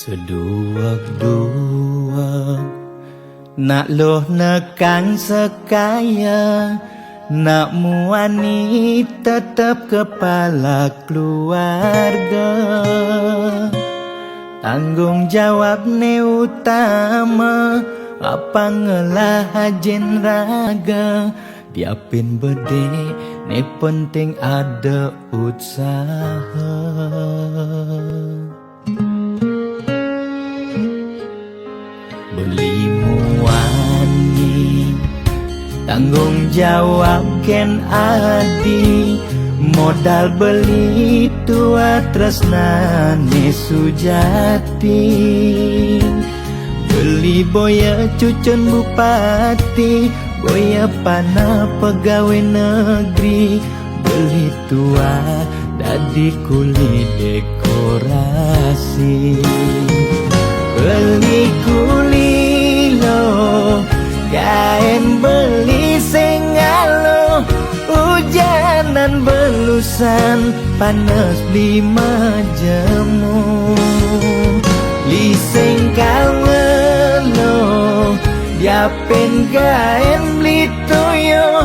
Seduak-duak nak loh nekan sekaya, nak muani tetap kepala keluarga. Tanggung jawab ne utama, apa ngelah hajen raga. Diapin bede ne penting ada usaha. Beli muani tanggung jawab ken adi, modal beli tua tresnane sujati. Beli boya cucun bupati, boya panah pegawai negeri. Beli tua dadi kuli dekorasi. Beli kuli lo, kain beli sengalo. Hujanan belusan, panas lima jemu. Liseng kalwelo, diapin kain beli toyo.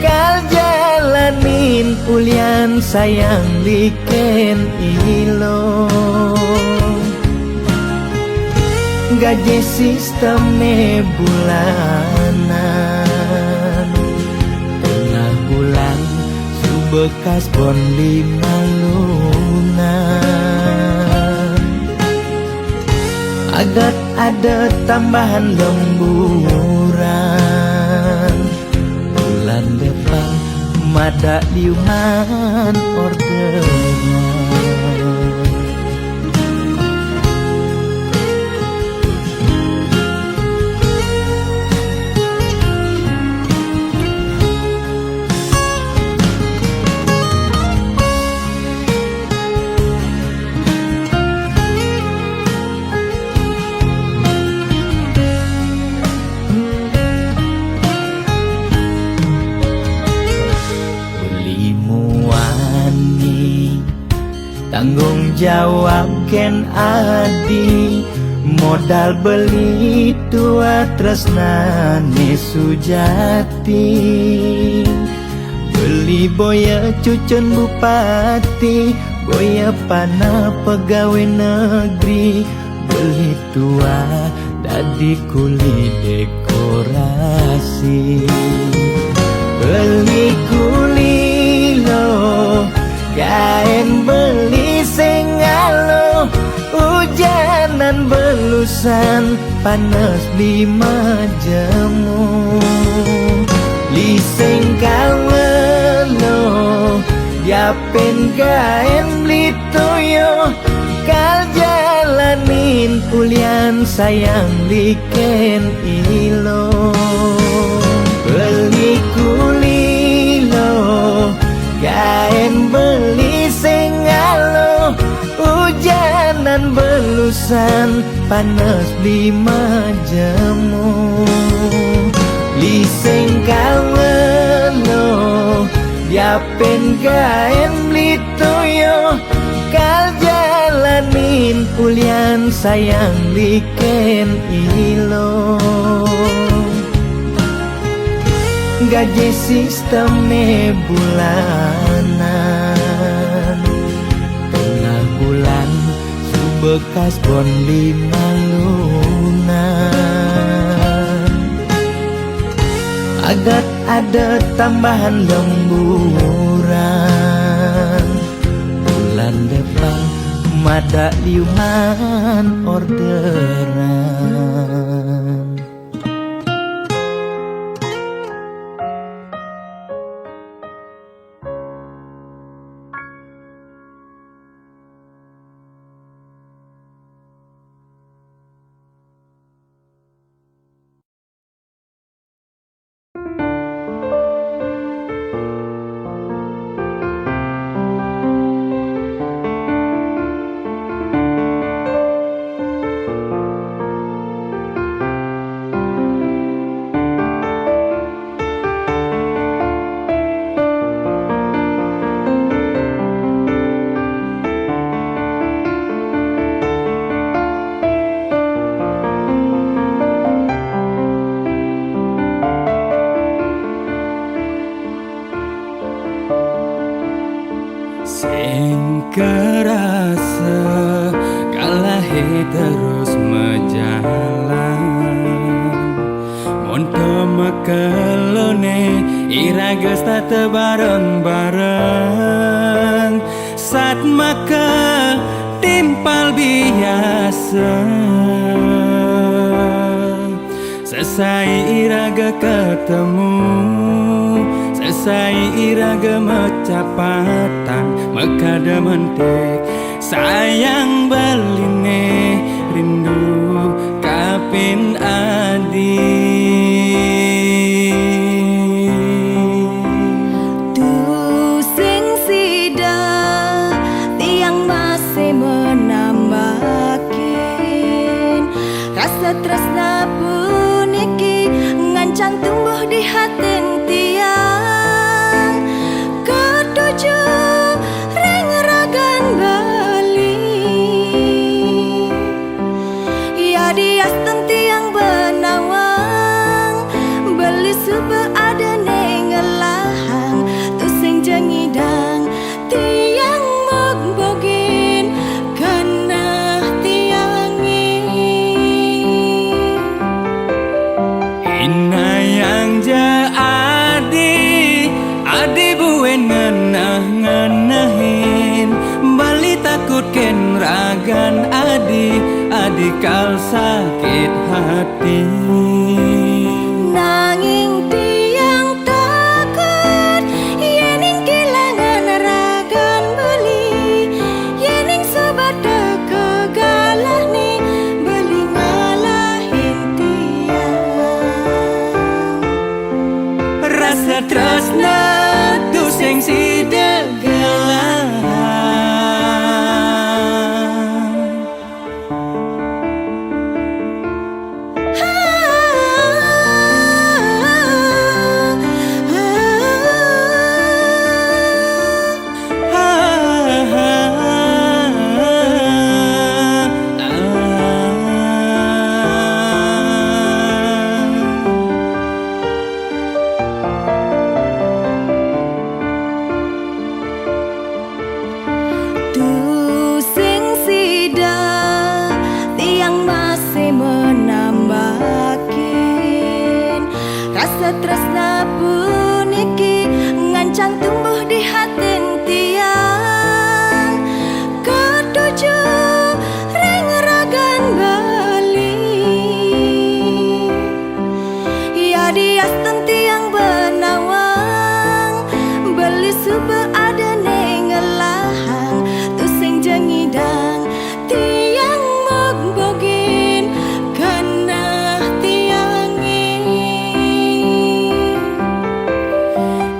Kal jalanin ulian sayang liken ilo. Gaji sistemnya bulanan, tengah bulan subekas bon 5 lunan. Agat ada tambahan lemburan, bulan depan mada liuman orderan. Tanggung jawab ken adi, modal beli tua tresnane sujati. Beli boya cucun bupati, boya panah pegawai negeri. Beli tua dadi kuli dekorasi. Beli kuli lo, kain beli sengalo. Hujanan belusan, panas 5 jemu. Liseng kalwelo, diapin kain beli toyo. Kal jalanin ulian sayang liken ilo. Beli kuli lo, kain beli sengalo. Hujanan belusan, panas 5 jemu. Liseng kalwelo, diapin kain beli toyo. Kal jalanin ulian sayang liken ilo. Gaji sistemnya bulanan, tengah bulan subekas bon 5 lunan. Agat ada tambahan lemburan, bulan depan mada liuman orderan. terus menjalan. Monto mekelone iraga stata bareng-bareng saat maka timpal biasa. Selesai iraga ketemu, selesai iraga mecapatan, mekada mentik sayang beline rindu kapin adi. Tu sing sida tiang masih menambakin rasa tresna puniki ngancang tumbuh di hati tiang ketujuh ring ragan Bali ya dias tiang benawang beli sube ada nengelahang tu sing jengidang tiang magbogin kana tiangi Ina yang ja adi buen ngenah-ngenahin bali takut ken ragan adi kal sakit hati. nanging tiang takut yening kehilangan ragan beli yening sobat kegalah nih beli ngalahin tiang Rasa tresna tu sing sidegelan. Tu sing sida tiang masih menambakin rasa tresna puniki ngancang tumbuh di hati tiang ketujuh ring ragan Bali ya dias tiang benawang beli sube ada nengelahang tu sing jengidang tiang magbogin kana tiangi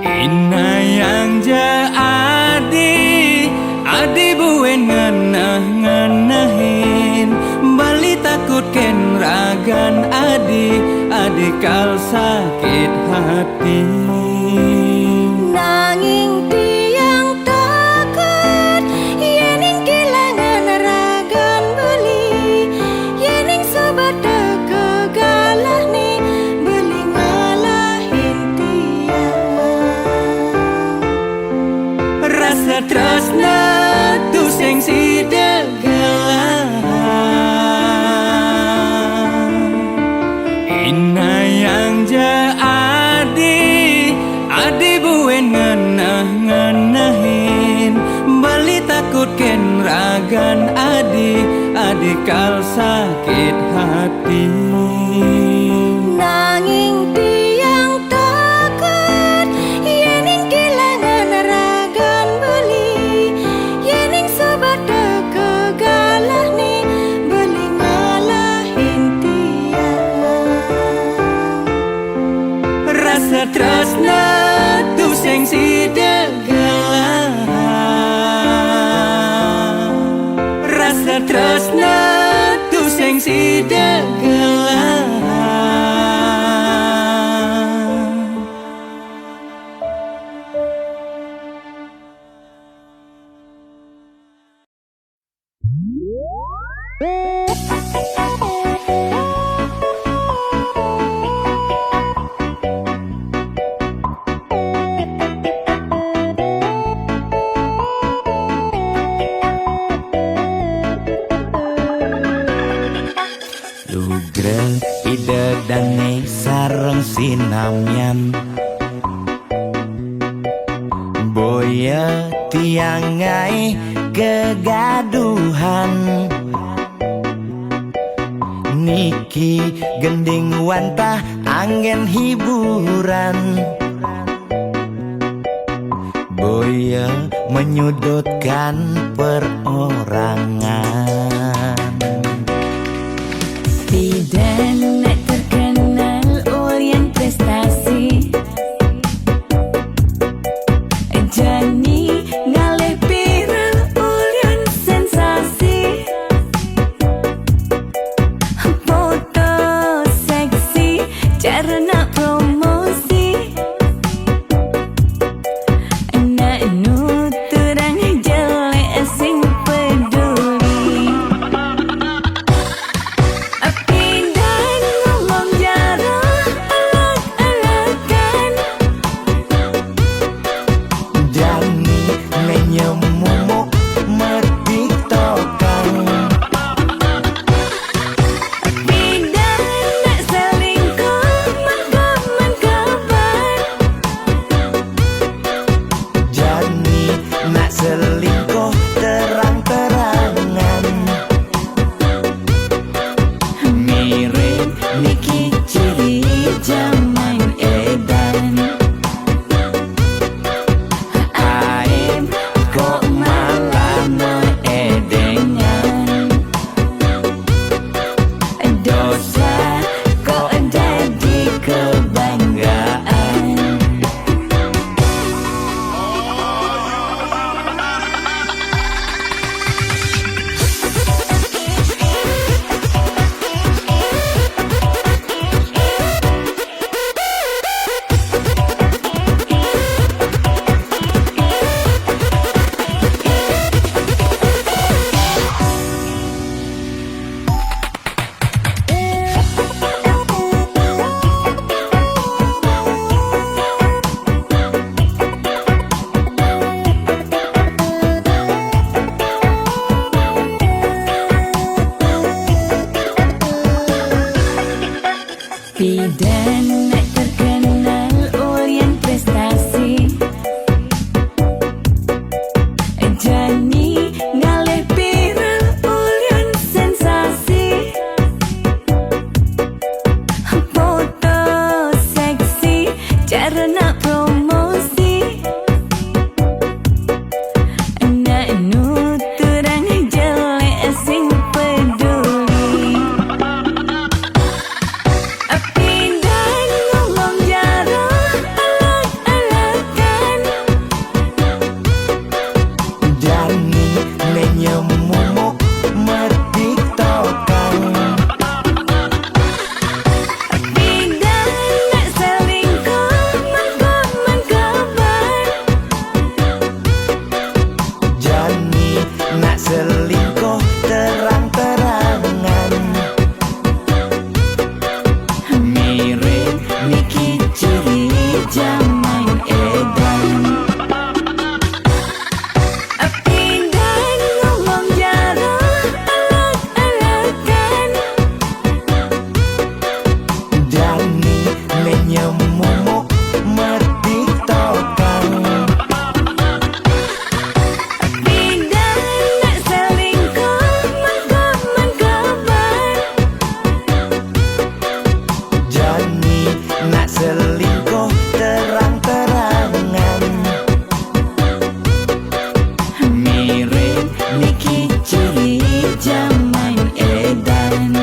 Ina yang ja adi buen ngenah-ngenahin bali takut ken ragan adi kal sakit hati. nanging tiang takut yening kehilangan ragan beli yening sobat kegalah nih beli ngalahin tiang Rasa tresna tu sing sidegelan. Ina yang ja adi buen ngenah-ngenahin bali takut ken ragan adi kal sakit hati. nanging tiang takut yening kehilangan ragan beli yening sobat kegalah nih beli ngalahin tiang Rasa tresna tu sing sidegelan. Rasa tresna tu sing sidegelan. ide dane sareng sinamyan boya tiangai kegaduhan niki gending wantah angin hiburan boya menyudutkan perorangan. Tidak nak terkenal Orient prestasi Jani ngalih viral Orient sensasi foto seksi cara nak promosi nak nuturang jelek sing peduli api dan ngomong jarang alak-alakan Jani menyemumuk mertiktokan api dan nak selingkuh mengkabar Jani nak selingkuh terang-terangan mirip Niki ciri zaman edan Aib kok malah meedengan dosa kok jadi kebanggaan Bidan nak terkenal Orient prestasi Jani ngalih viral Orient sensasi foto seksi cara nak promosi nak nuturang jelek sing peduli api dan ngomong jarang alak-alakan Jani menyemumuk mertiktokan api dan nak selingkuh mengkabar Jani nak selingkuh terang-terangan mirip Niki ciri zaman edan api dan ngomong jarang alak-alakan Jani menyemumuk mertiktokan api dan nak selingkuh mengkabar Jani nak selingkuh terang-terangan mirip Niki ciri zaman edan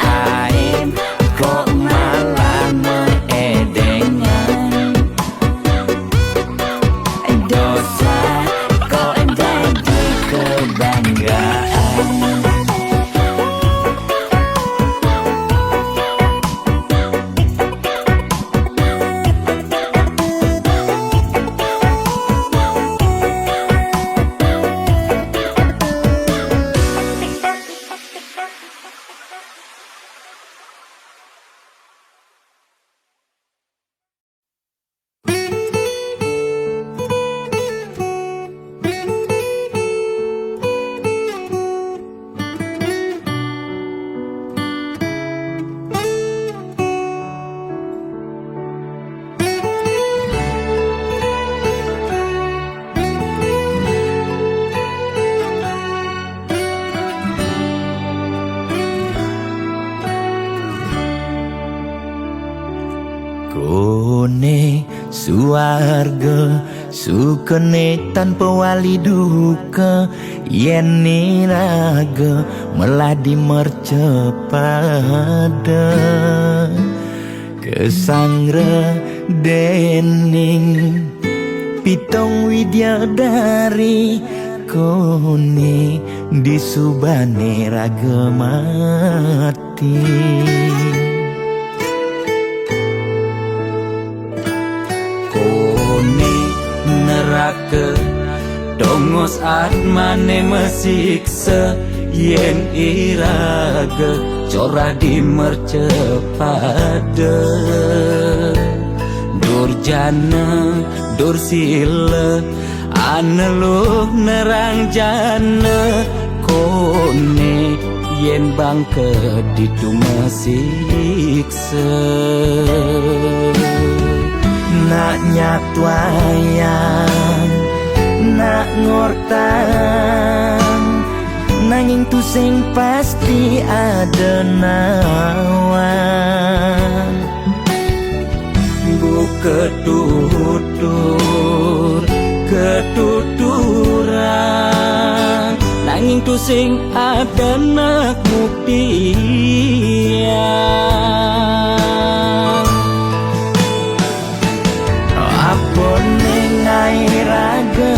Aib kok malah meedengan dosa kok jadi kebanggaan suarga sukene tanpa wali duka yen niraga meladi mercepada kesangre dening pitong widyadari kone disubane raga mati kone neraka dongos atmane mesiksa yen iraga cora di mercepada durjana dursila aneluh nerang jana kone yen bangke ditu mesiksa nak nyatwayang nak ngortang nanging tu sing pasti ada nawan bu ketuturan nanging tu sing ada nak buktian apa nengai raga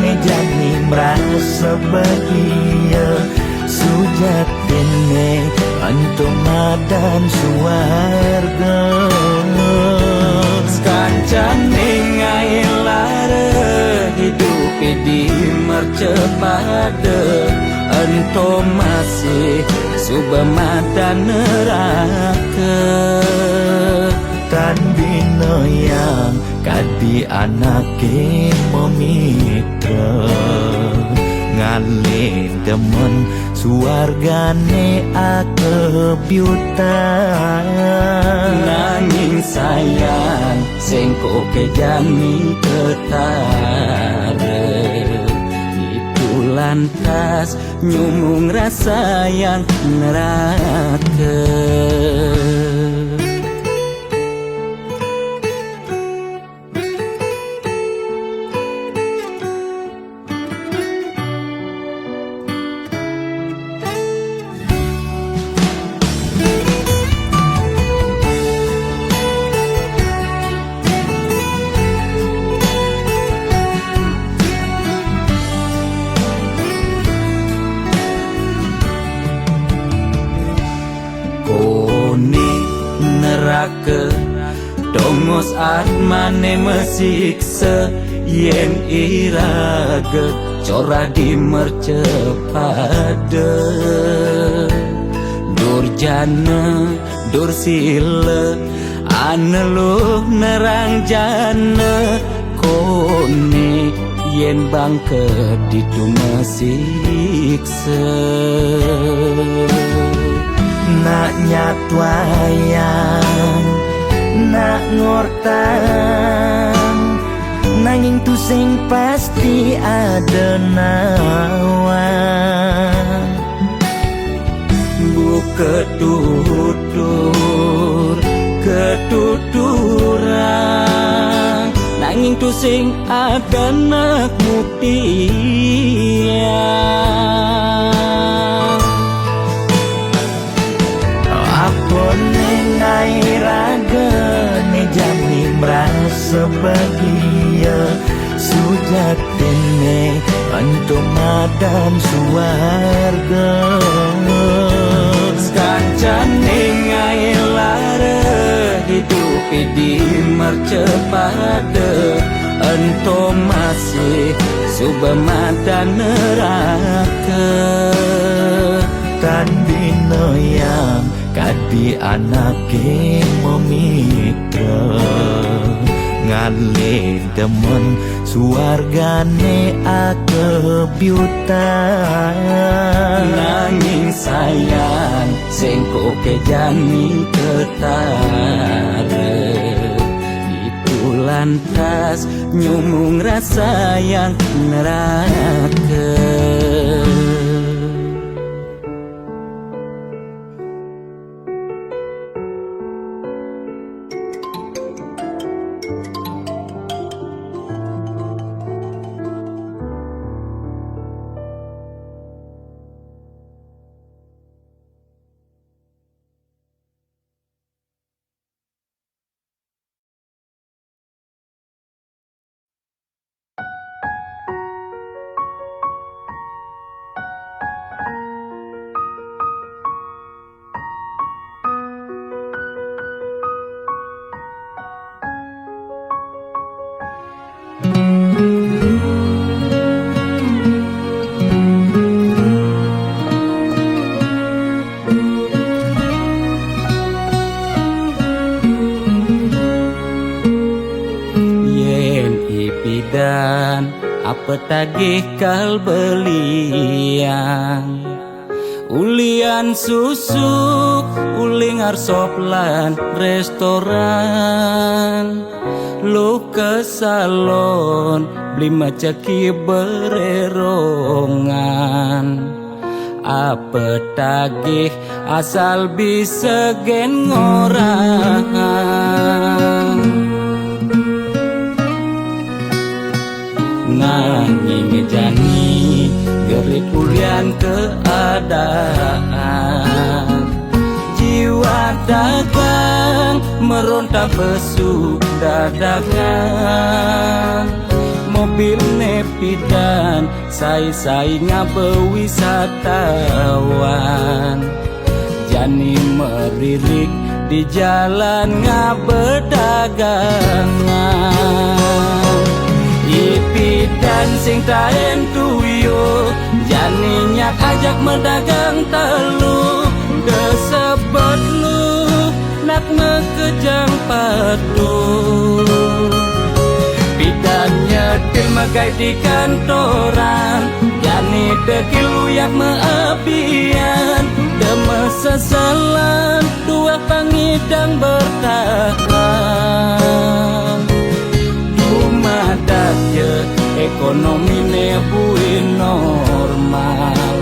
ne jani merasa bahagia sujatine antum madan suarga kancan nengai lara hidup di mercepada antum masih subamadan neraka tan bina yang kadi anake memitra ngale demen suargane akebyutan nanging sayang sengko kejani ketara itu lantas nyumung rasa yang neraka dongos atmane mesiksa yen iraga cora di mercepada durjana dursila aneluh nerang jana kone yen bangke ditu mesiksa nak nyatwayang nak ngortang nanging tu sing pasti ada nawan bu ketuturan nanging tu sing ada nak buktian apa nengai raga ne jani merasa bahagia sujatine antum madan suarga kancan nengai lara hidup di mercepada antum masih subamadan neraka tan bina yang kadi anake memitra ngale demen suargane akebyutan nanging sayang sengko kejani ketara itu lantas nyumung rasa yang neraka petagih kal belian ulian susuk uling arsop lan restoran lu ke salon beli macaki bererongan apa tagih asal bisa gen ngorang nanging jani gerik ulian keadaan jiwa dagang meronta besuk dadakan mobil nepidan sai-sai ngabe wisatawan jani meririk di jalan ngabe dagangan ipidan sing taen tuyo jani nyak ajak medagang telu kesebut lu nak ngekejang padu nyetil magai di kantoran jani dekil uyak meapian deme sesalan dua pangidang bertahan rumah dakje ekonomi nebuin normal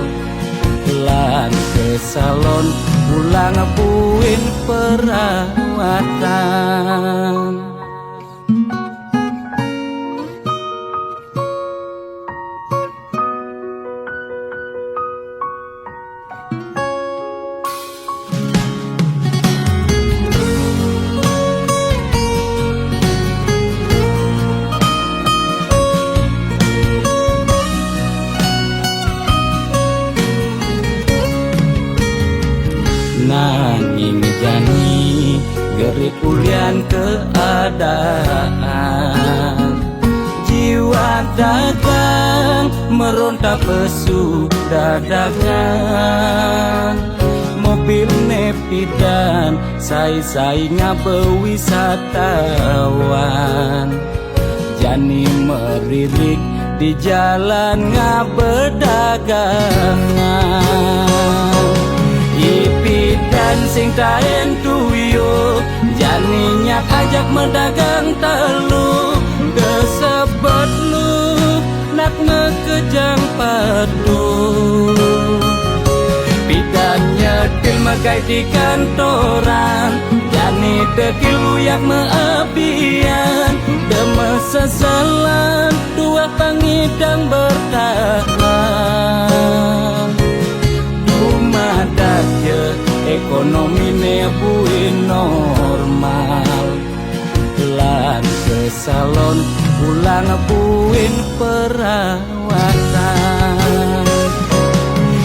lan ke salon pulang buin perawatan nanging jani gerik ulian keadaan jiwa dagang meronta pesuk dadakan mobil nepidan sai-sai ngabe wisatawan jani meririk di jalan ngabe dagangan ipidan sing taen tuyo jani nyak ajak medagang telu kesebut lu nak ngekejang padu pidan nyetil magai di kantoran jani dekil uyak meapian deme sesalan dua pangidang bertahan rumah dakje ekonomi nebuin normal lan ke salon pulang buin perawatan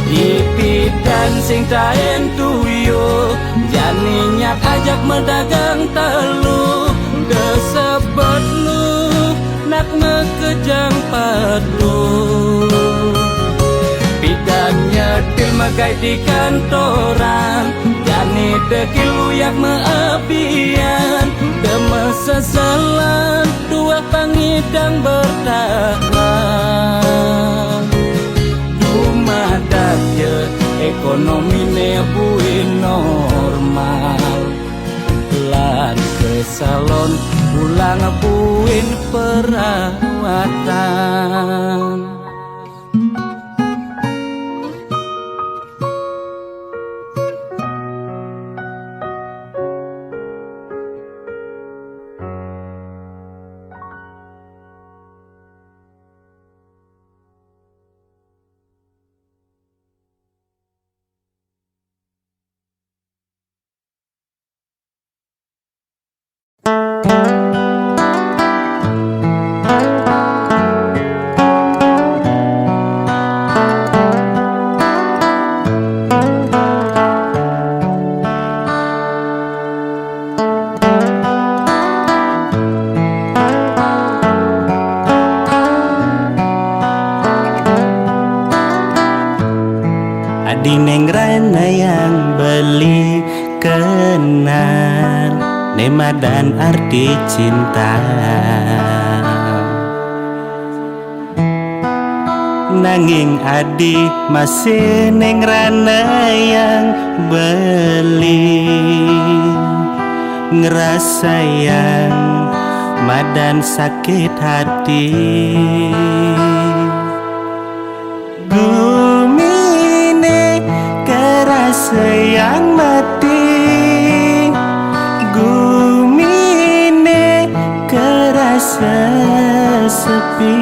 ipidan sing taen tuyo jani nyak ajak medagang telu kesebut lu nak ngekejang padu pidan nyetil magai di kantoran jani dekil uyak meapian deme sesalan dua pangidang bertahan rumah dakje ekonomi nebuin normal lan ke salon pulang buin perawatan Dineng rana yang beli kenal Nema dan arti cinta nanging adi masih neng rana yang beli ngerasa yang madan sakit hati. Gumine kerasa yang mati, gumine kerasa sepi.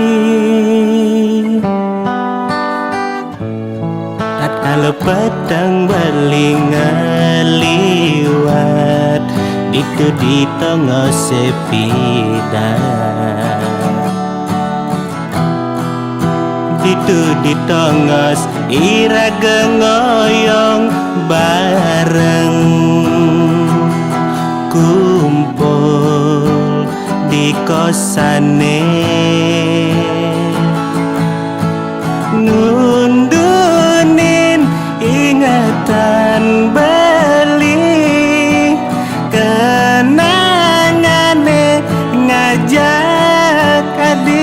Kalau petang beling ngeliwat itu di tengah sepi dah. Itu di tengah iraga ngoyong bareng kumpul di kosane ngundunin ingatan beli kenangane ngajak adik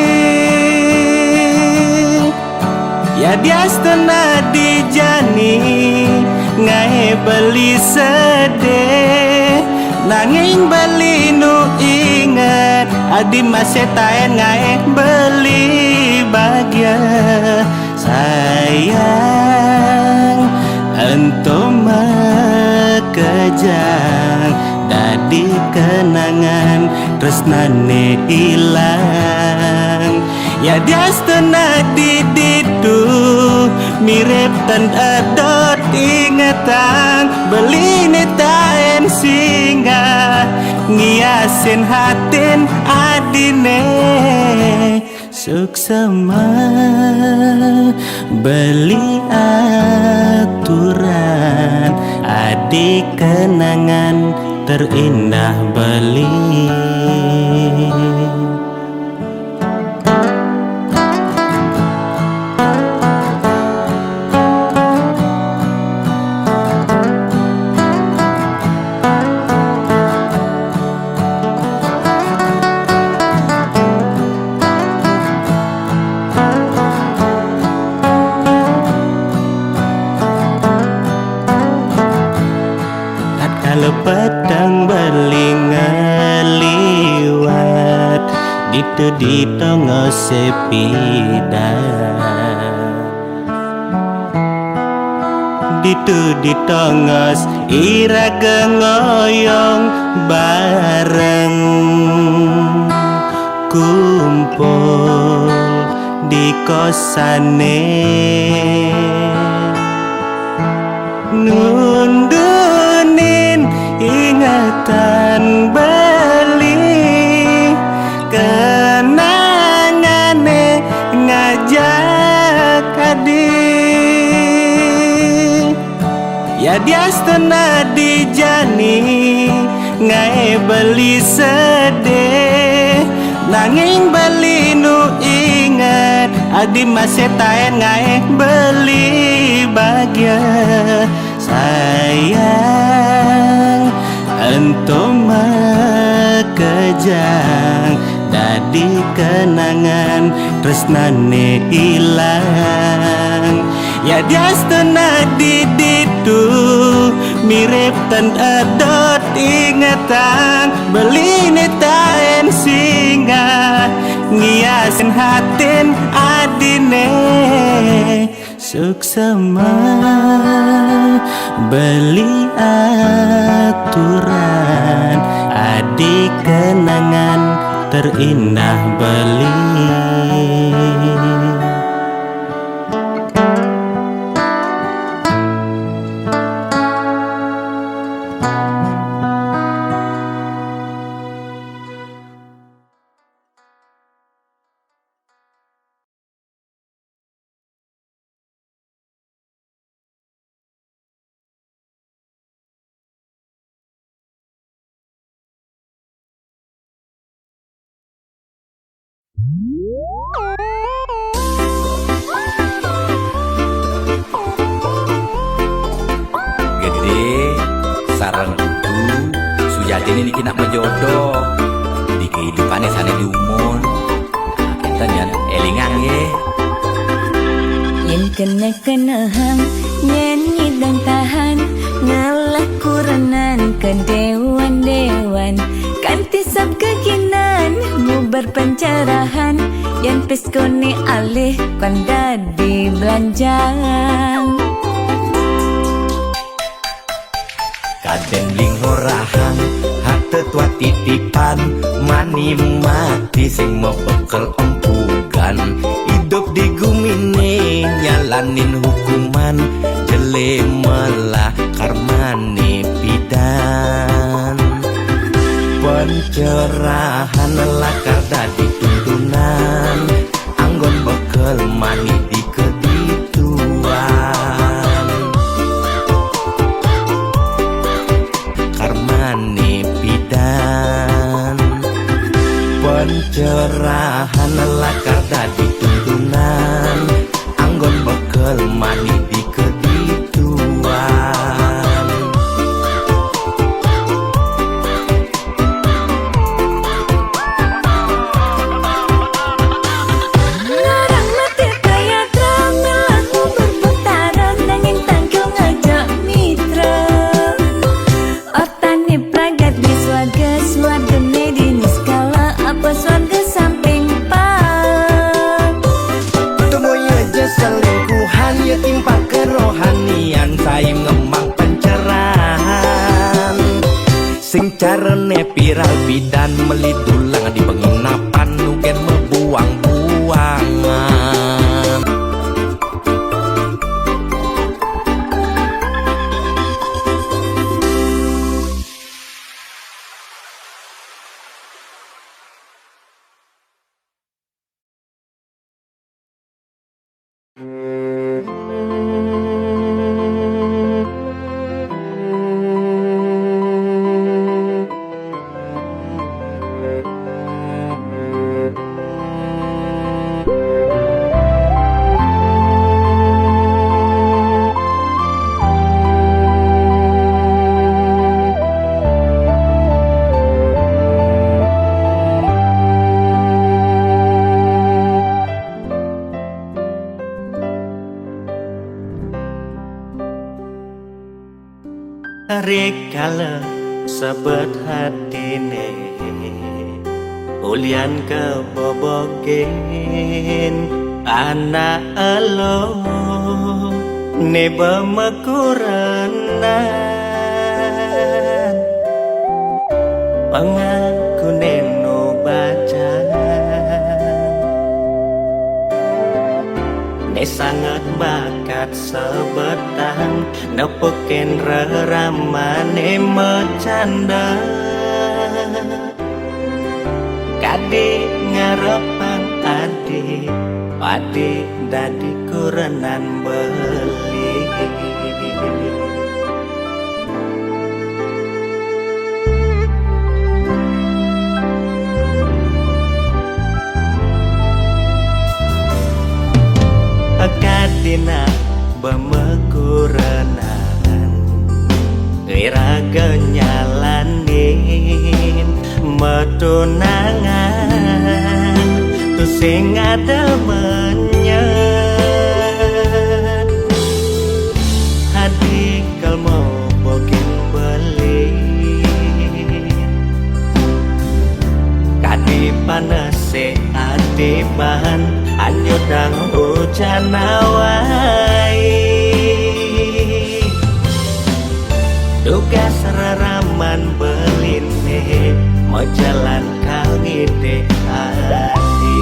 ya diastana dijani ngae beli sedih nanging beli nu ingat adi masih taen ngae beli bahagia sayang entum makejang dadi kenangan tresnane ilang ya diastana diditu mirip tan adot ingatan beli taen singa ngiasin hatin adine suksema beli aturan adik kenangan terindah beli. Kalau petang beling ngeliwat itu di tengah sepi dah. Itu di tengah iraga ngoyong bareng kumpul di kosane ngundunin ingatan beli kenangane ngajak adik ya diastana dijani ngae beli sedih nanging beli nu ingat adi masih taen ngae beli bahagia sayang entum makejang dadi kenangan tresnane ilang ya diastana diditu mirip tan adot ingatan beli taen singa ngiasin hatin adine suksema beli aturan adik kenangan terindah beli. Gede sarang kudu sujati ini kena berjodoh di kehidupannya sana di umur kita jangan elingan ye kena hang nyanyi dan tahan ngalah kurenan ke dewan-dewan kanti sab kekinan mu berpencerahan yang peskoni alih kanda di belanjang Kaden ling horahang hak tetua titipan mani mati sing mau bekel empugan hidup di gumine nyalanin hukuman jelemelah karmane pidan pencerahan lakar dadi tuntunan anggon bekel mani di kedituan karmane pidan pencerahan lakar dadi tuntunan anggon bekel mani di kedituan larang mati kaya drama lagu berputaran nanging tangkil ngajak mitra otane pragat di swarga swarga medini skala apa swarga samping pak temoy aja selingkuhan ya timpa kerohanian saim ngemang pencerahan sing carane viral bidan melitulang di penginapan nugen mebuang-buangan Rekala sebet hatine ulian kebobogen anak elo neba mekuranan pangaku neno baca sangat bakat sebetang nepukin reramane mecanda kadi ngarepan adi padi dadi kurenan beli kadina bemekuranan iraga nyalanin metunangan tu sing ada menyet hadi kalmo bokin beli kadi panase adiban anyudang hujan awai tugas raraman beline mau jalan kau ngide hati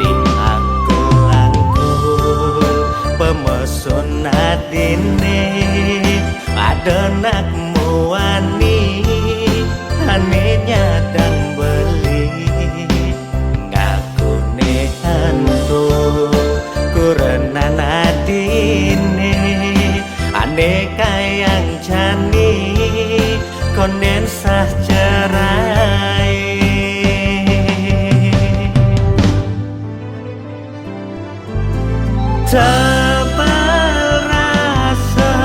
di angkul pemesun adine adenak muani ane nyadang beli ngaku nehantu kurenan adine ane kayang jani konen sah cerai tebal rasa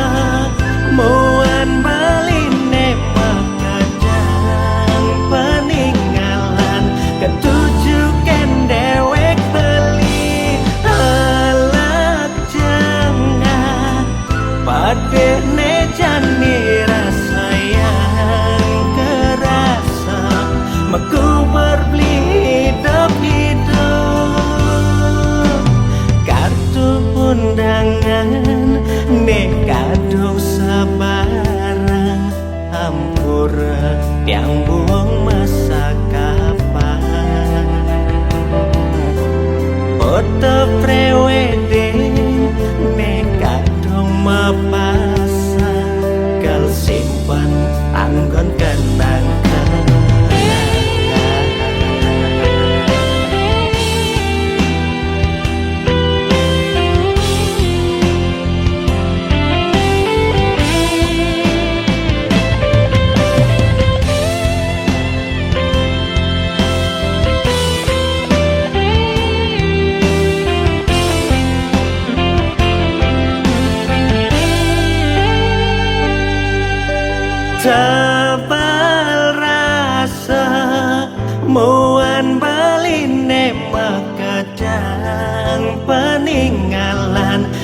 muan beline pengenjang peninggalan ketujukan dewa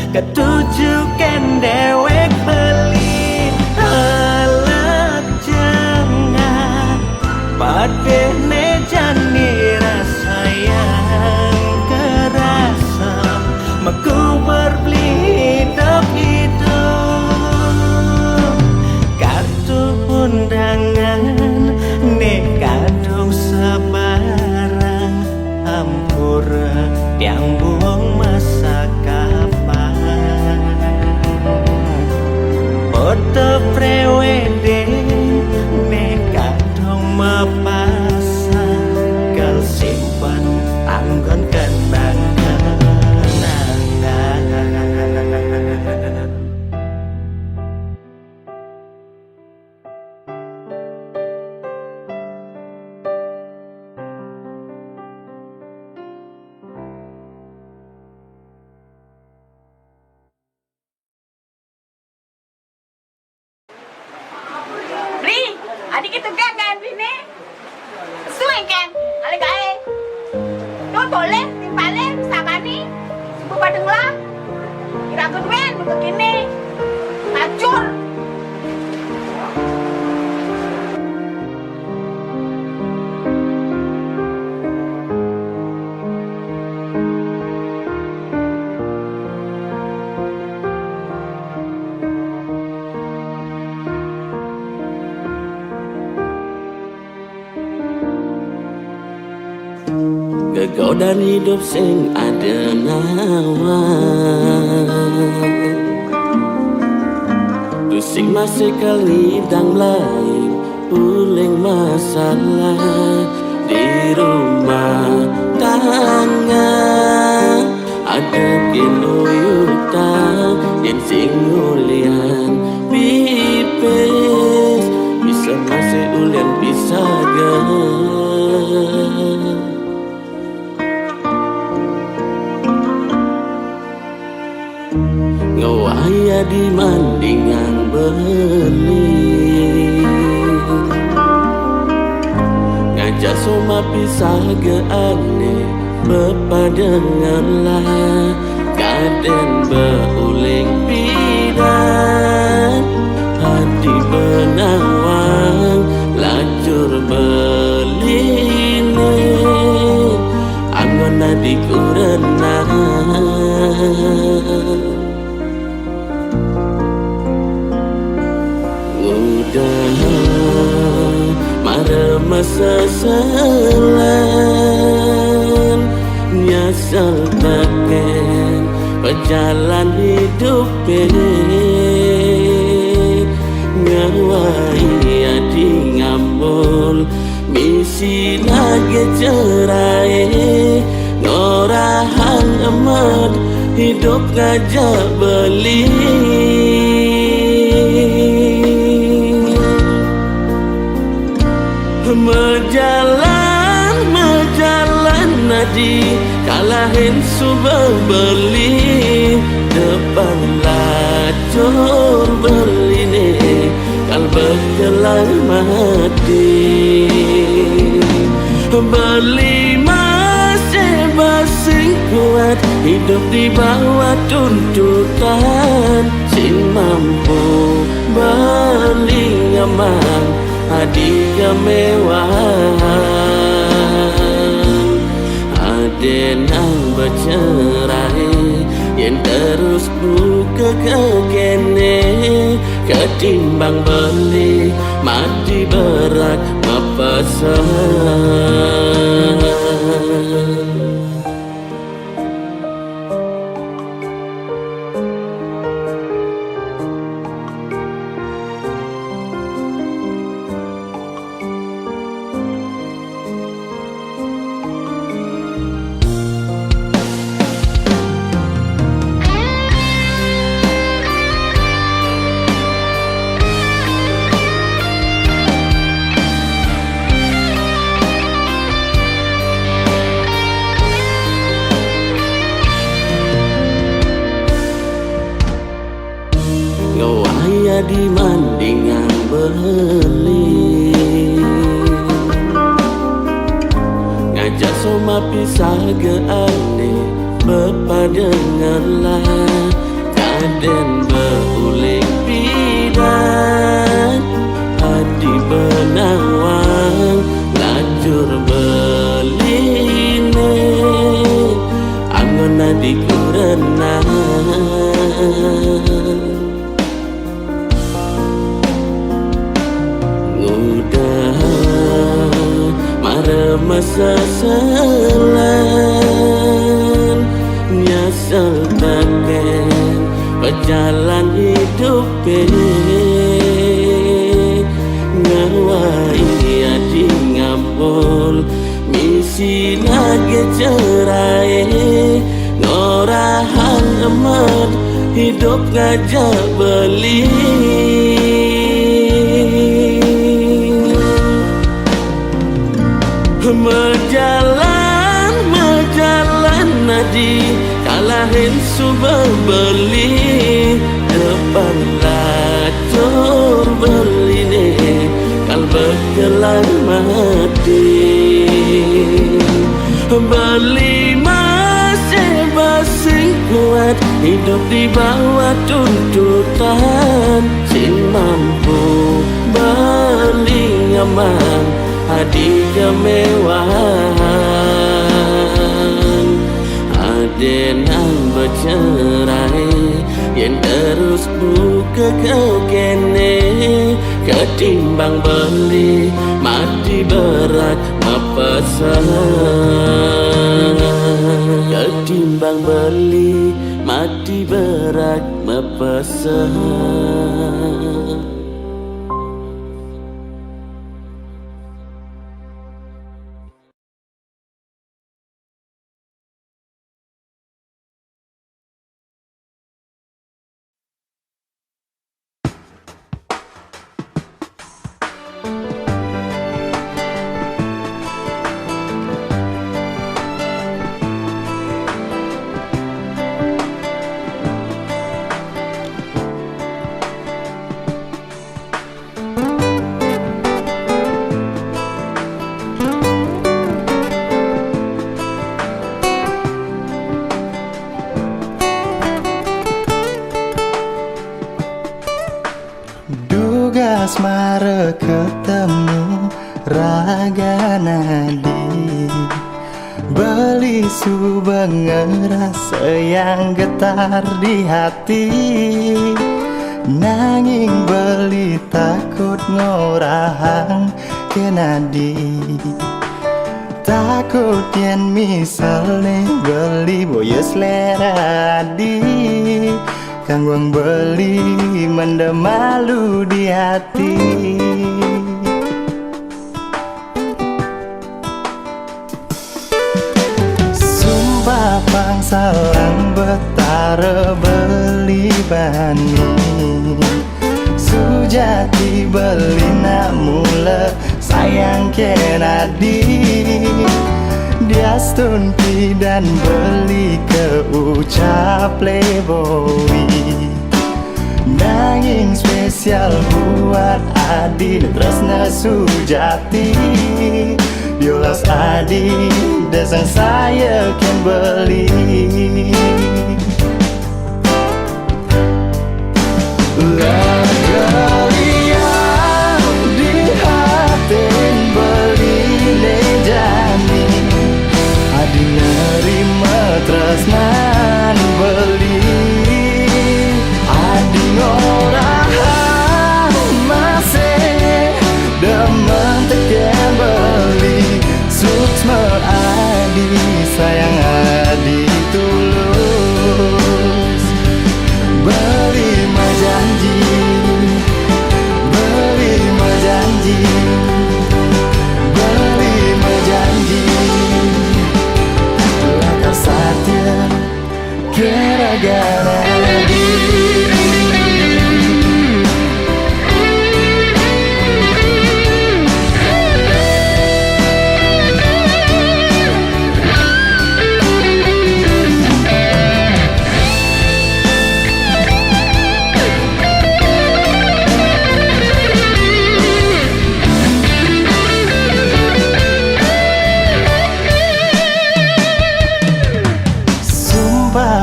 ketujukan dewek beli halak jangan padene jani rasa yang kerasa meku berbeli hidup kartu undangan nek kadung sebarang hampura yang buang masa kapan foto prewedding nek kadung mapasang kal simpan anggon kenangan. Bri, adik itu kan Bri ni. Suai kan, ale gae. Tuh boleh, timpale, sakani. Ibu padeng lah. Kira keduen, begini. Acur. Kegodan hidup sing ada nawa pusing masih kali dang lain uling masalah di rumah tangga ada kinuyuta yang sing ulian pipes bisa masih ulian bisa ngawaya di mandingan beli ngajak soma pisah ke ane bepadenganlah kaden beuling pidan hati benawang lacur beline angon adikku renang mara masa selan nyasal taken berjalan hidup ngawai adi ngambul misi lagi cerai ngorahan emat hidup ngajak beli Mejalan nadi kalahin subah beli depan lacur berline kal berkelar mati beli masih basing kuat hidup di bawah tuntutan sing mampu beli nyaman hadi kemewahan aden ang bercerai yang terus buka kekene ketimbang beli mati berat mepesan. Di mandingan beli ngajak soma pisah ke ane bepadenganlah Aden beuling pidan hadi benawang lajur beline angon di kurenang ngudah mare masa selan nyasal taken berjalan hidup ngawai adi ngampol misi lagi cerai ngorahan emat hidup ngajak beli Mejalan nadi kalahin subah beli depan lacur beli deh kal berkelan mati beli masih basing kuat hidup di bawah tuntutan sin mampu beli nyaman hadi kemewahan adenan bercerai yang terus buka kau kene ketimbang beli mati berat mepesan ketimbang beli mati berat mepesan. Asmara ketemu raga nadi beli subeng rasa yang getar di hati nanging beli takut ngorahang ke nadi takut yen misalnya beli boya selera di kangguang beli mendem malu di hati sumpah pangsalang betara beli bani sujati beli nak mula sayang kenadi dia stunti dan beli ke ucap playboy nanging spesial buat Adi tresna sujati diolas Adi desang saya kan beli tresnan beli adi ngorahan masih demen teken beli suksma adi sayang adi tulus beli majanji beli majanji beli majanji satya gara-gara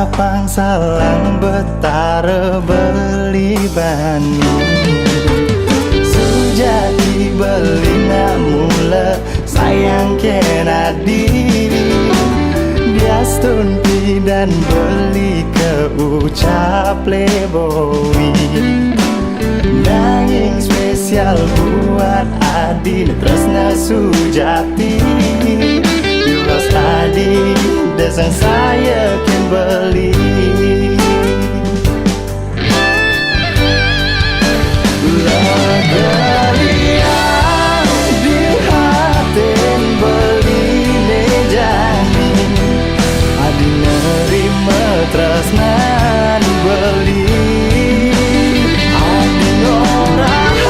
Sapang salang betara beli bani Sujati beli nak mula sayang kenadi Dia stunti dan beli ke ucap lebowi Nanging spesial buat Adi Tresna Sujati Yulas Adi Desang saya kan beli Lagalian di hatin beli nejani Adi nerima tresnan beli Adi orang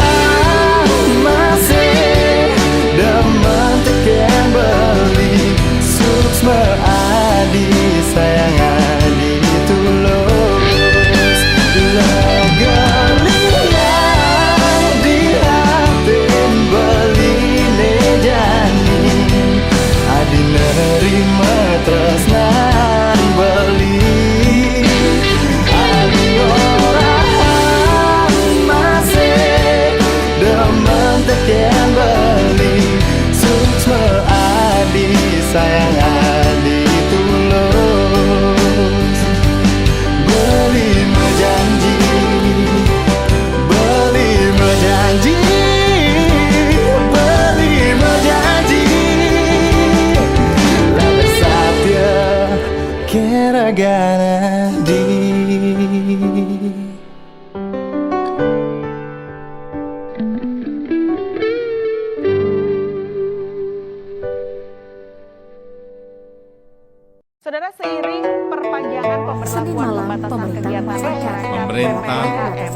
masih demen tekan beli Suksma Adi sayang Adi tulus Lagalian di hatin beli nejani Adi nerima tresnan beli Adi orang masih demen tekan beli Suksma Adi sayang Adi tulus Beli menjanji Beli menjanji Beli menjanji Lalu satya kira-gara di Saudara, seiring perpanjangan Senin pemberlakuan malam, pembatasan kegiatan masyarakat pemerintah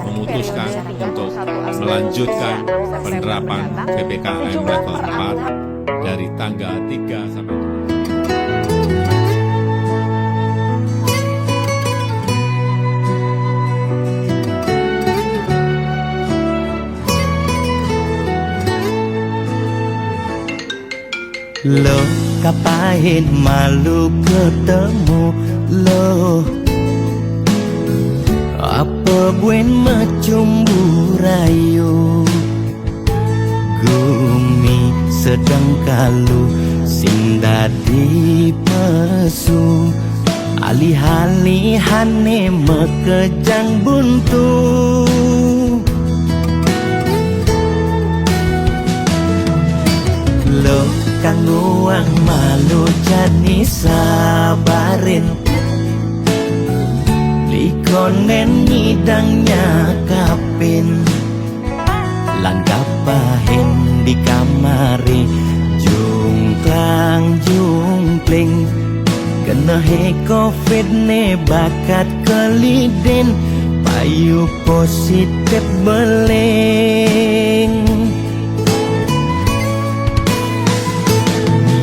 memutuskan untuk melanjutkan penerapan PPKM level 4 dari tanggal 3 sampai 7. Lo kapain malu ketemu lo Apa buen macumbu rayu Gumi sedang kalu sing dadi pesu Alih-alihane mekejang buntu Lo kang uang malu jadi sabarin Likonen ngidangnya kapin Langgap pahin di kamari Jungklang jungkling Kena he covid ne bakat kelidin Payu positif beling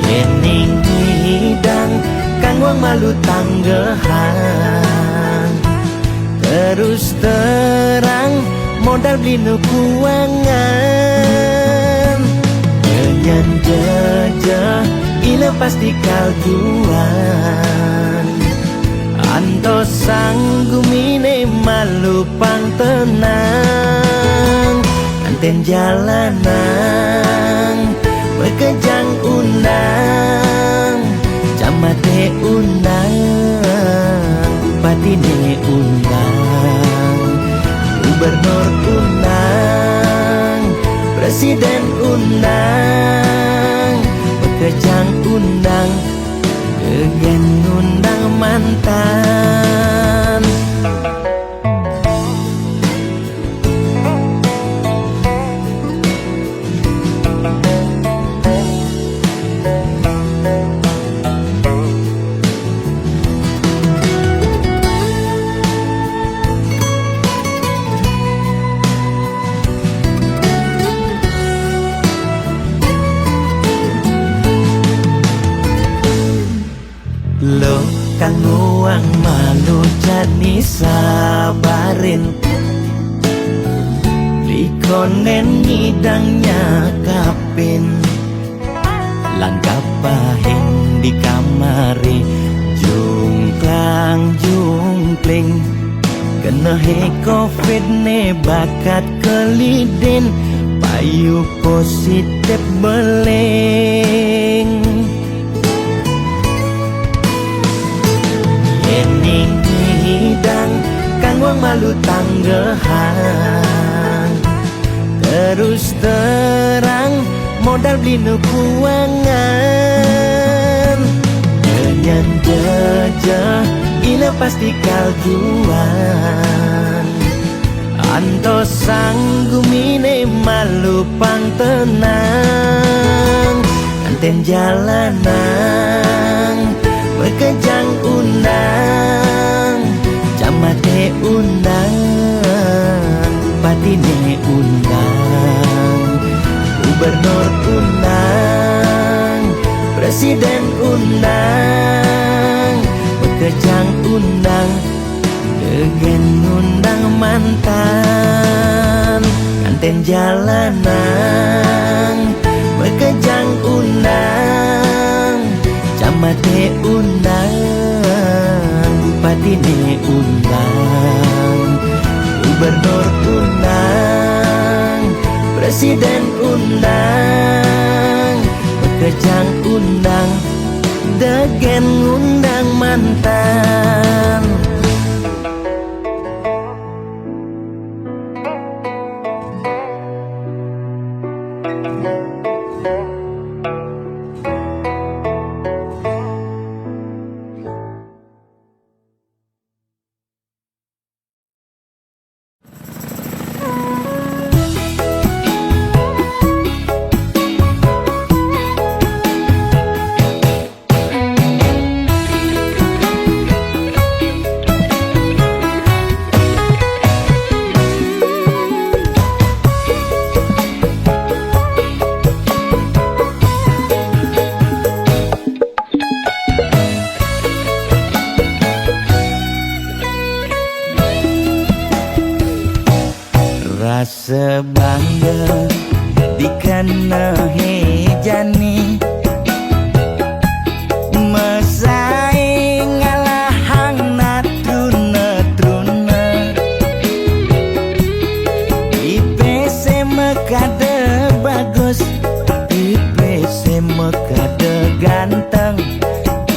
Yening hidang kang wang malu tanggehan Terus terang modal beli nukuangan Kenyan jejah ila pasti kaljuan Anto sanggumine malu pang tenang Anten jalanan Bekejang undang Camate undang Bupatine undang Gubernur undang Presiden undang Bekejang undang Kegen undang mantan Lo kang uang malu jadi sabarin Likonen ngidangnya kapin Langgap pahin di kamari Jungklang jungklang Nehe covid ne bakat keliden payu positif beleng Yening hidang kang wong malu tanggehan Terus terang modal beli nukuangan Dengan jejah ina pasti kaljuan Anto sanggumine malu pang tenang Anten jalanan Bekejang undang Camate undang Patine undang Gubernur undang Presiden undang Bekejang undang Degen undang mantan Anten jalanan Bekejang undang Camate undang Bupatine undang Gubernur undang Presiden undang Bekejang undang Degen undang mantan Rasa bangga dikana hejani Mesaing ngalahang natruna IPC mekade bagus IPC mekade ganteng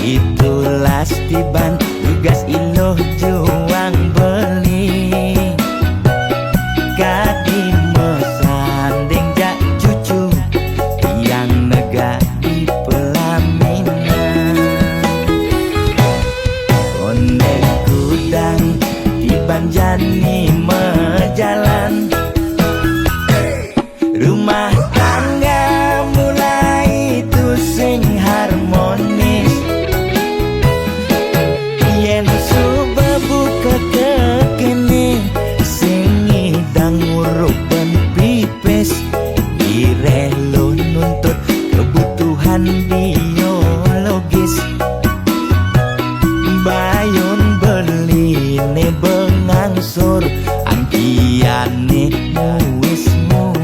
Itulah tiban tugas iloh juang beli Kadi mesanding jak cucu yang nega di pelaminan Kondek kudang di banjani mejalan Rumah tangga mulai tusing harmonis Yen subuh buka kekini Ngurupan pipes Direlo nuntut kebutuhan biologis Bayon beli ne bengangsur Angkiane muis-muis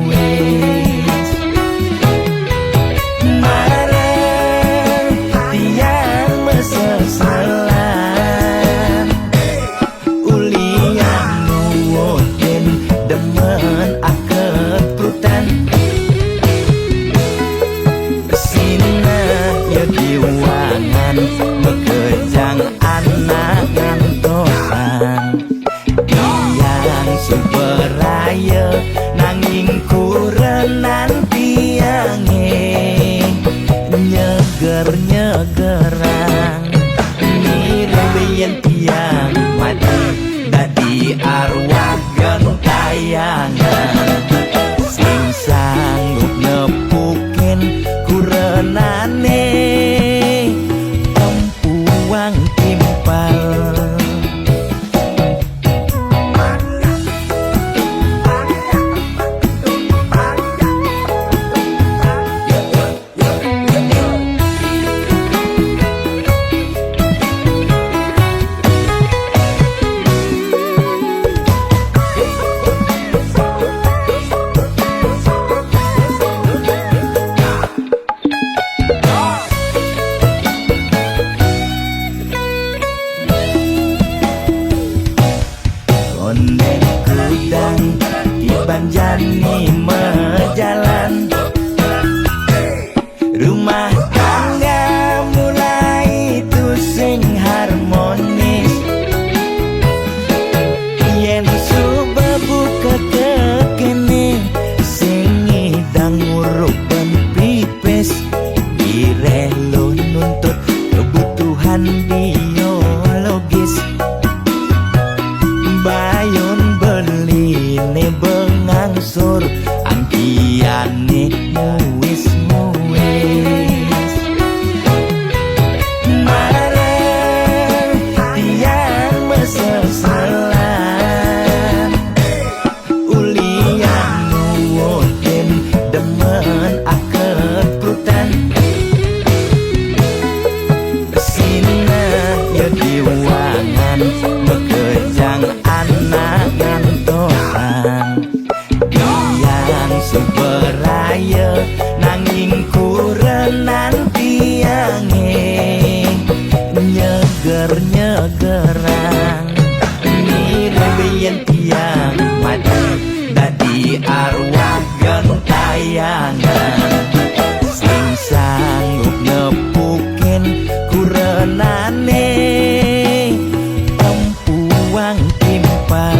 Marah tiang mesesalan Ulian nuwotin demen akeprutan Sina ya diwangan Bekejang anak ngantosan Yang superaya nanging manjani mejalan. Rumah tangga mulai tusing harmonis. Yen coba buka kekene sing ngidang nguruk ben pipis. Direlo nuntut kebutuhan biologis. Bayon beli ne bengangsur angkiane muis-muis. Marang tiang meseselan ulian nuwutin demen akad prutan. Sina ya diwangan mekejang anak ngantosan. Tiang seberaya nanging kurenan tiange nyeger-nyegerang. Nirebeyen tiang mati dadi arwah gentayangan. Sing sanggup nepukin kurenane empuang timpal.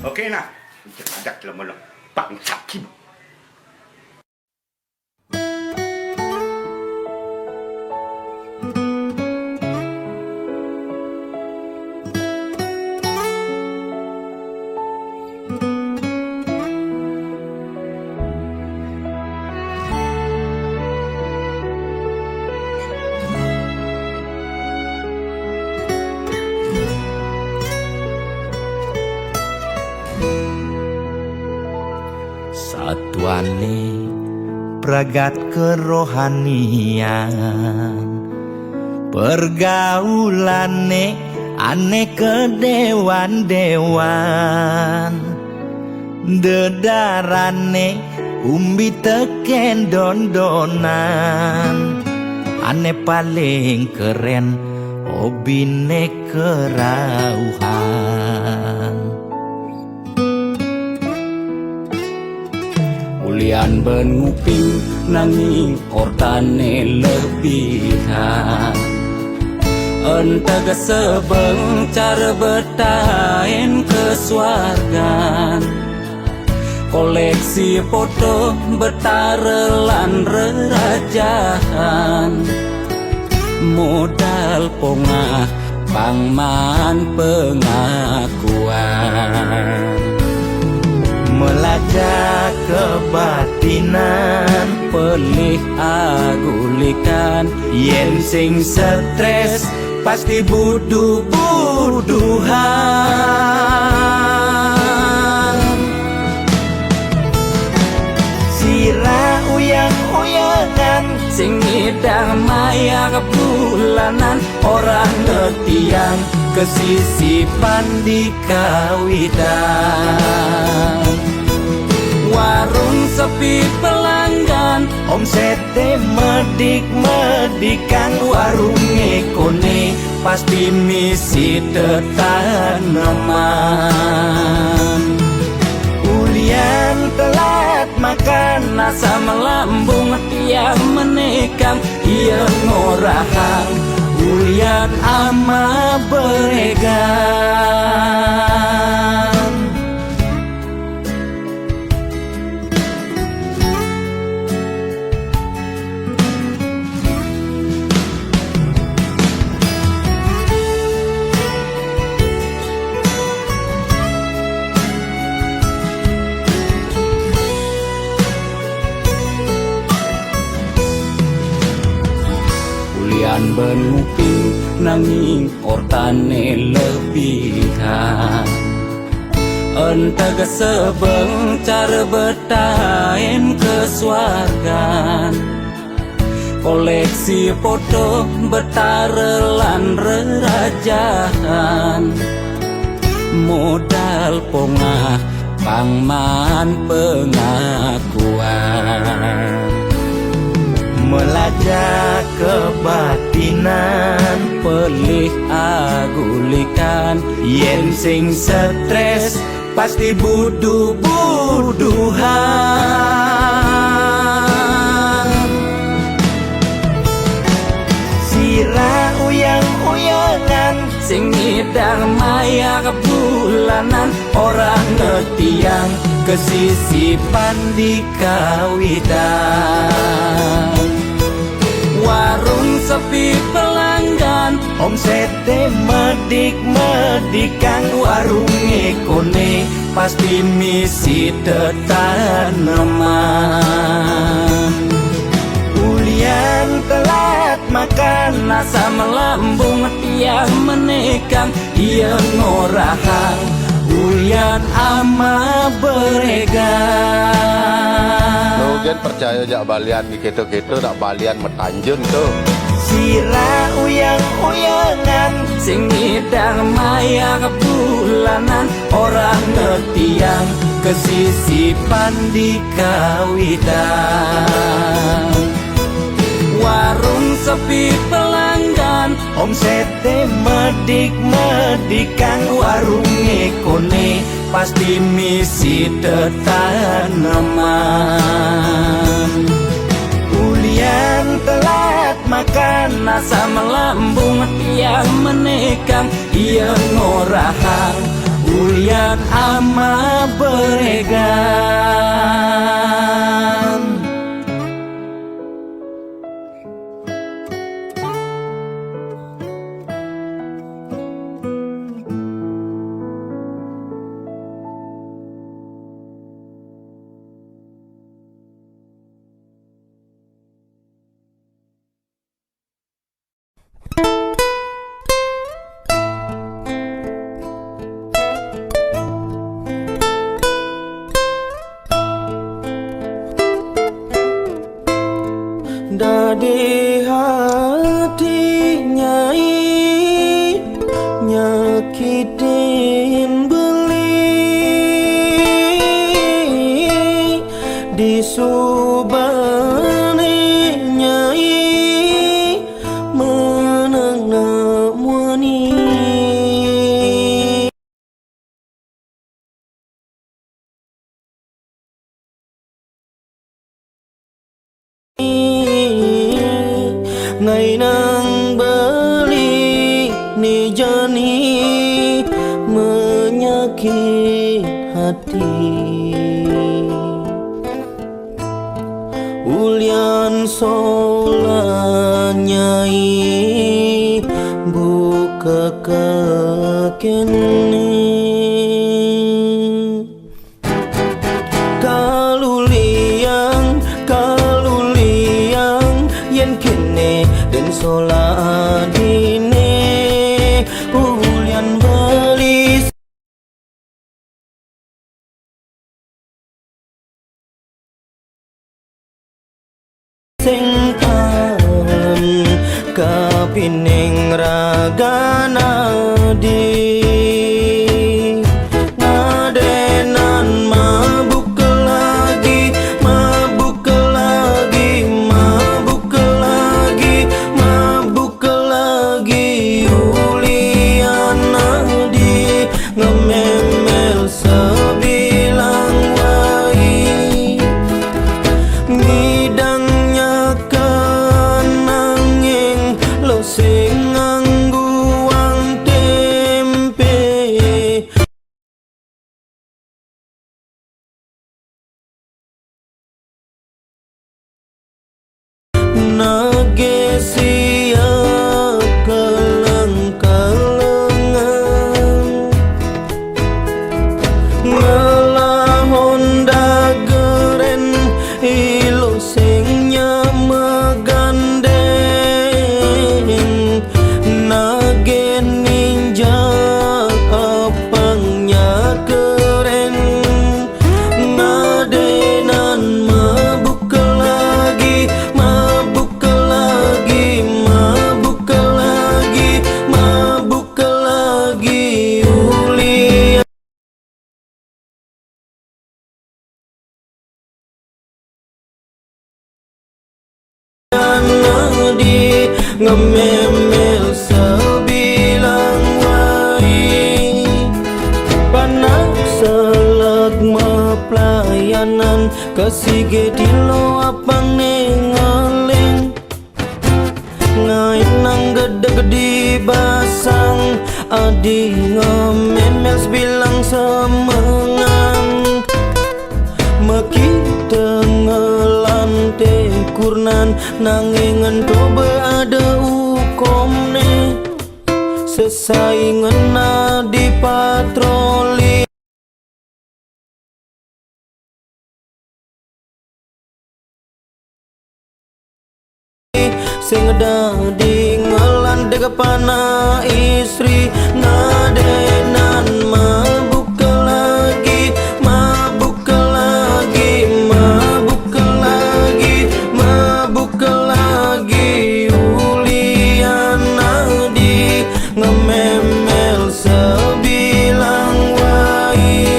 Oke nah, ajak lemon bangsat kim. Satuane pragat kerohanian, pergaulane aneh kedewan-dewan, dedarane umbi teken dondonan. Aneh paling keren hobine kerauhan. Ulian benuping nanging ortane lebihan. Ente sebeng cara betain kesuargan. Koleksi foto betarelan rerajahan. Modal pongah pangman pengakuan. Melacak kebatinan, Pelih agulikan. yen sing stres pasti buduh-buduhan. Sira uyang-uyangan, Sing ngidang maya bulanan. Orang ngetiang kesisipan di kawitan. warung sepi pelanggan. Omsete medik-medikan, warung ekone Pasti misi tetaneman. ulian telat makan. Nasa melambung tiang menikam. Ia ngorahan Ulian ama beregan. Ulian benuping nanging ortane lebihan. Entah sebeng cara bertahan kesuargan. Koleksi foto betarelan rerajahan. Modal pongah pangman pengakuan. Melacak kebatinan, Pelih agulikan. yen sing stres pasti buduh-buduhan. Sira uyang-uyangan, Sing ngidang maya kebulanan. Orang ngetiang kesisipan di kawitan. Warung sepi pelanggan, omsete medik-medikan, warung ekone pasti misi tetaneman. ulian telat makan, Nasa melambung tiang menekang, ia ngorahang ulian ama beregang. Logan percaya jak balian di keto-keto nak balian metanjun tuh. sira uyang-uyangan, Sing ngidang maya kebulanan. Orang ngetiang kesisipan di kawitan. Warung sepi pelanggan, omsete medik-medikan, warung ekone pasti misi tetaneman. ulian telat makan, Nasa melambung tiang menekang, ia ngorahang ulian ama beregang. dadi hati nyai nyakitin beli disubani nyai menang namuni. Ngày nang beli ni jani menyakit hati. Ulian solan nyai buka kekene. Kaluliang yen kene den soladine ulian beli sing tahan kapining ragana di ngadenan mabuk lagi mabuk lagi mabuk lagi mabuk lagi ulian di ngememel sebilang wai ngidangnya kenanging lo sing ngangguang tempe ngememel sebilang wai panak selagma pelayanan kasige dilo apang nengaling ngainang gede-gede basang adi ngememel sebilang semengang meki tengelan kurnan nangingen tobe ada ukomne sesaingan di patroli sing dadi ngelan dega pana istri ngadenan mabuk lagi mabuk lagi mabuk lagi mabuk lagi ulian di ngememel sebilang wai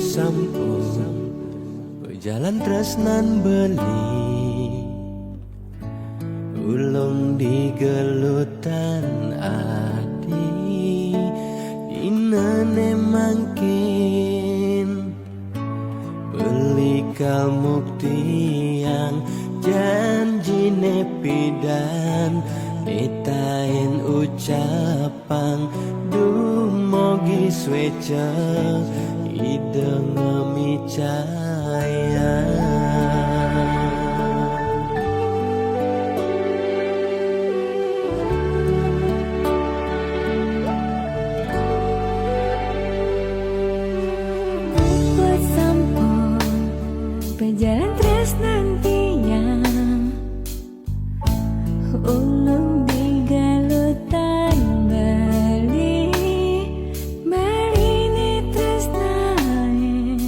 sampun berjalan tresnan beli ulung di gelutan adi inane mangkin beli kamu tiang janji nepidan etain ucapan dumogi sweca ideng micaya Buat sampun berjalan terus nantinya ulung di galutan Bali Bali ni terus nain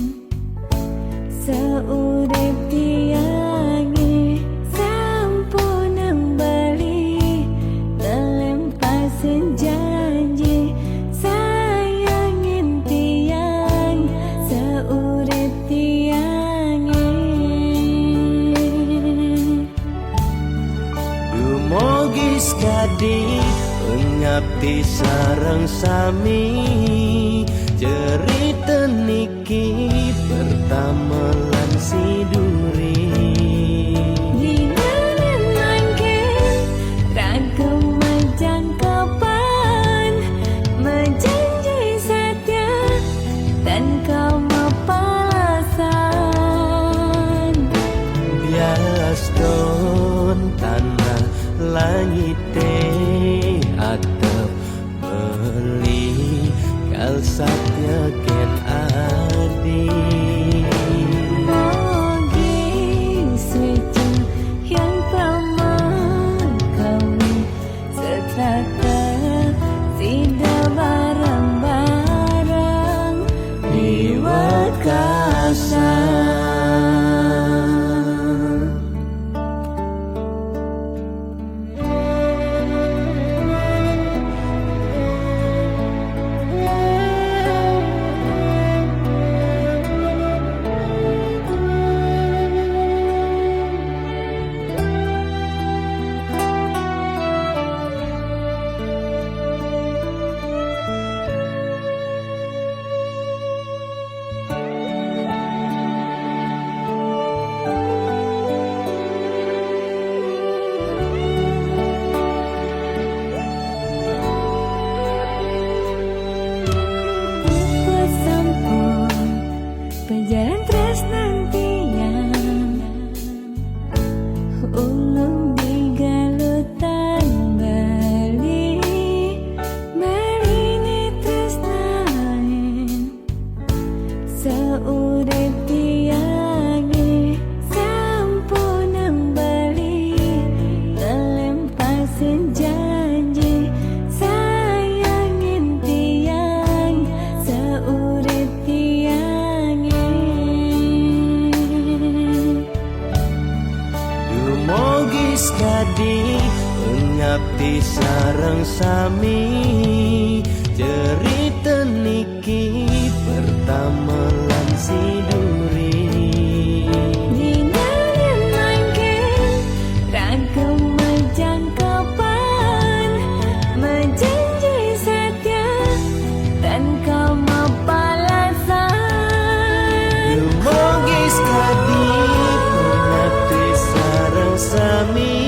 seurip tiangi sampun nang Bali nelempasin janji sayangin tiang seurip tiangi dumogi skadi ngabdi sareng sami cerita niki pertama lan siduri Dinganan mangkin ragam majang kapan menjanji setia dan kau mapalasan bias don tanah langit atap beli kalsatnya ken adi Mogi sweci yang praman kami setraka sida barang-barang liwat kasar adi Pengabdi sareng sami Cerita niki pertama lan siduri Dinyarin mangkin ragam majangkapan Menjanji setia tanpa mapalasan Lumogis kadi pengabdi sareng sami